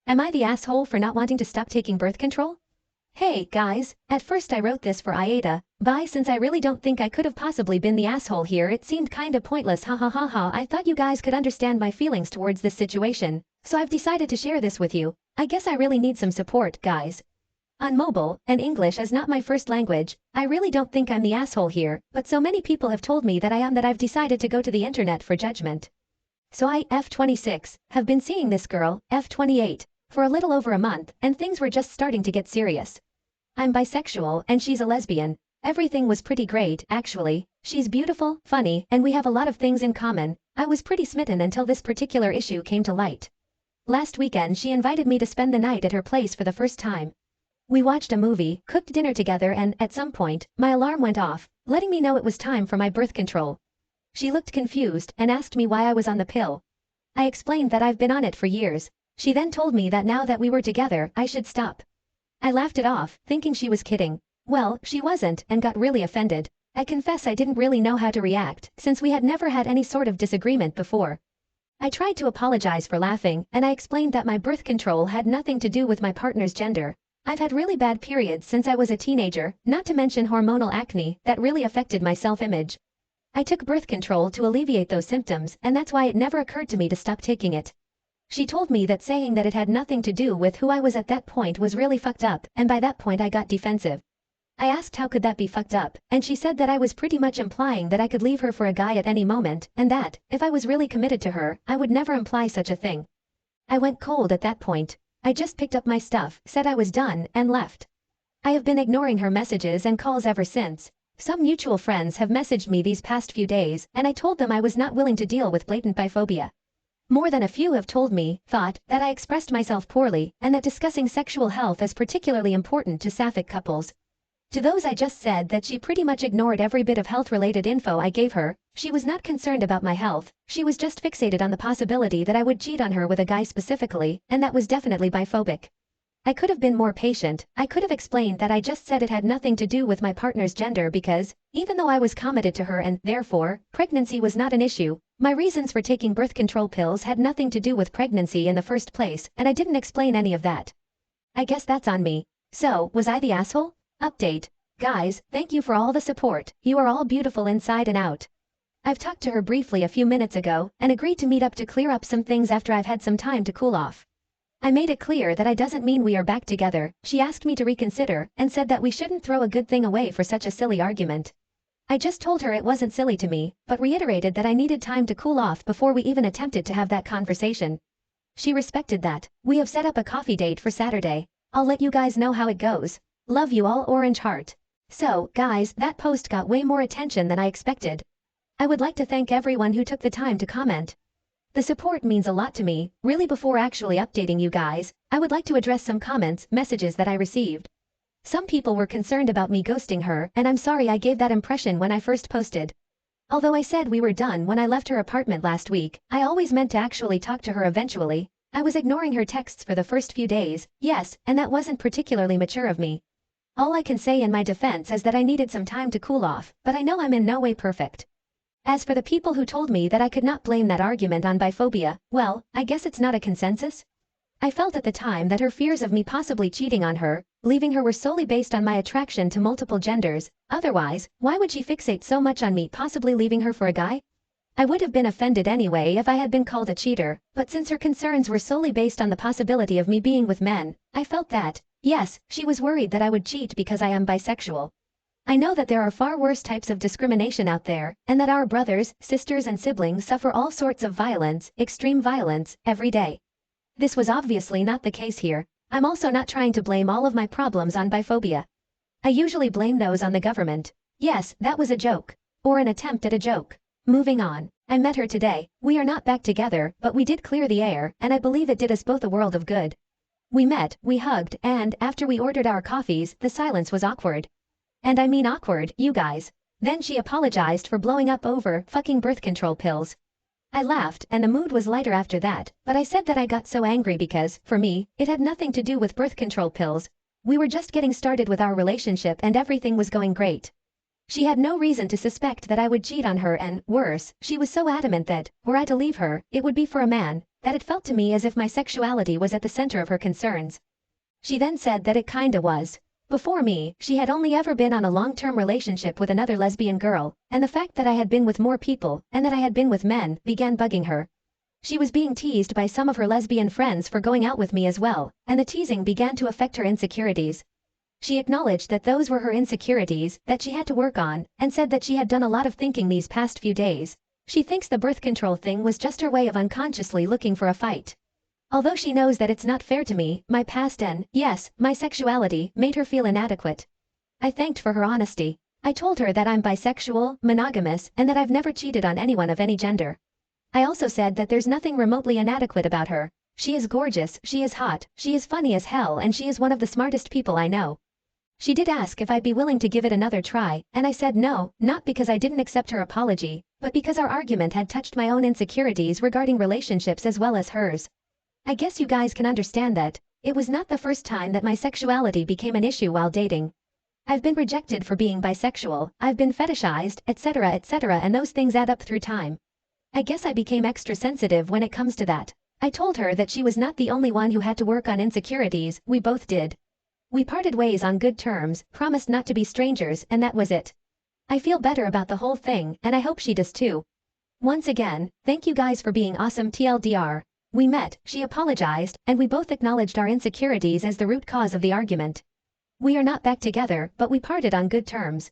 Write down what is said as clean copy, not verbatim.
Am I the asshole for not wanting to stop taking birth control? Hey, guys, at first I wrote this for Aida, bye, since I really don't think I could have possibly been the asshole here. It seemed kinda pointless, ha ha ha ha. I thought you guys could understand my feelings towards this situation, so I've decided to share this with you. I guess I really need some support, guys. On mobile, and English is not my first language, I really don't think I'm the asshole here, but so many people have told me that I am that I've decided to go to the internet for judgment. So I, F26, have been seeing this girl, F28, for a little over a month, and things were just starting to get serious. I'm bisexual and she's a lesbian. Everything was pretty great, actually. She's beautiful, funny, and we have a lot of things in common. I was pretty smitten until this particular issue came to light. Last weekend she invited me to spend the night at her place for the first time. We watched a movie, cooked dinner together, and, at some point, my alarm went off, letting me know it was time for my birth control. She looked confused and asked me why I was on the pill. I explained that I've been on it for years. She then told me that now that we were together, I should stop. I laughed it off, thinking she was kidding. Well, she wasn't, and got really offended. I confess I didn't really know how to react, since we had never had any sort of disagreement before. I tried to apologize for laughing, and I explained that my birth control had nothing to do with my partner's gender. I've had really bad periods since I was a teenager, not to mention hormonal acne, that really affected my self-image. I took birth control to alleviate those symptoms, and that's why it never occurred to me to stop taking it. She told me that saying that it had nothing to do with who I was at that point was really fucked up, and by that point I got defensive. I asked how could that be fucked up, and she said that I was pretty much implying that I could leave her for a guy at any moment, and that, if I was really committed to her, I would never imply such a thing. I went cold at that point. I just picked up my stuff, said I was done, and left. I have been ignoring her messages and calls ever since. Some mutual friends have messaged me these past few days, and I told them I was not willing to deal with blatant biphobia. More than a few have told me, thought, that I expressed myself poorly, and that discussing sexual health is particularly important to sapphic couples. To those I just said that she pretty much ignored every bit of health-related info I gave her. She was not concerned about my health, she was just fixated on the possibility that I would cheat on her with a guy specifically, and that was definitely biphobic. I could have been more patient. I could have explained that I just said it had nothing to do with my partner's gender because, even though I was committed to her and, therefore, pregnancy was not an issue, my reasons for taking birth control pills had nothing to do with pregnancy in the first place, and I didn't explain any of that. I guess that's on me. So, was I the asshole? Update. Guys, thank you for all the support. You are all beautiful inside and out. I've talked to her briefly a few minutes ago, and agreed to meet up to clear up some things after I've had some time to cool off. I made it clear that I doesn't mean we are back together. She asked me to reconsider, and said that we shouldn't throw a good thing away for such a silly argument. I just told her it wasn't silly to me, but reiterated that I needed time to cool off before we even attempted to have that conversation. She respected that. We have set up a coffee date for Saturday. I'll let you guys know how it goes. Love you all, Orange Heart. So, guys, that post got way more attention than I expected. I would like to thank everyone who took the time to comment. The support means a lot to me. Really, before actually updating you guys, I would like to address some messages that I received. Some people were concerned about me ghosting her, and I'm sorry I gave that impression when I first posted. Although I said we were done when I left her apartment last week, I always meant to actually talk to her eventually. I was ignoring her texts for the first few days, yes, and that wasn't particularly mature of me. All I can say in my defense is that I needed some time to cool off, but I know I'm in no way perfect. As for the people who told me that I could not blame that argument on biphobia, well, I guess it's not a consensus. I felt at the time that her fears of me possibly cheating on her, leaving her, were solely based on my attraction to multiple genders. Otherwise, why would she fixate so much on me possibly leaving her for a guy? I would have been offended anyway if I had been called a cheater, but since her concerns were solely based on the possibility of me being with men, I felt that, yes, she was worried that I would cheat because I am bisexual. I know that there are far worse types of discrimination out there, and that our brothers, sisters and siblings suffer all sorts of violence, extreme violence, every day. This was obviously not the case here. I'm also not trying to blame all of my problems on biphobia. I usually blame those on the government. Yes, that was a joke. Or an attempt at a joke. Moving on. I met her today. We are not back together, but we did clear the air, and I believe it did us both a world of good. We met, we hugged, and, after we ordered our coffees, the silence was awkward. And I mean awkward, you guys. Then she apologized for blowing up over fucking birth control pills. I laughed, and the mood was lighter after that, but I said that I got so angry because, for me, it had nothing to do with birth control pills. We were just getting started with our relationship and everything was going great. She had no reason to suspect that I would cheat on her, and, worse, she was so adamant that, were I to leave her, it would be for a man. that it felt to me as if my sexuality was at the center of her concerns. She then said that it kinda was. Before me, she had only ever been on a long-term relationship with another lesbian girl, and the fact that I had been with more people, and that I had been with men, began bugging her. She was being teased by some of her lesbian friends for going out with me as well, and the teasing began to affect her insecurities. She acknowledged that those were her insecurities, that she had to work on, and said that she had done a lot of thinking these past few days. She thinks the birth control thing was just her way of unconsciously looking for a fight. Although she knows that it's not fair to me, my past and, yes, my sexuality, made her feel inadequate. I thanked for her honesty. I told her that I'm bisexual, monogamous, and that I've never cheated on anyone of any gender. I also said that there's nothing remotely inadequate about her. She is gorgeous, she is hot, she is funny as hell, and she is one of the smartest people I know. She did ask if I'd be willing to give it another try, and I said no, not because I didn't accept her apology, but because our argument had touched my own insecurities regarding relationships as well as hers. I guess you guys can understand that it was not the first time that my sexuality became an issue while dating. I've been rejected for being bisexual, I've been fetishized, etc., and those things add up through time. I guess I became extra sensitive when it comes to that. I told her that she was not the only one who had to work on insecurities, we both did. We parted ways on good terms, promised not to be strangers, and that was it. I feel better about the whole thing, and I hope she does too. Once again, thank you guys for being awesome TLDR. We met, she apologized, and we both acknowledged our insecurities as the root cause of the argument. We are not back together, but we parted on good terms.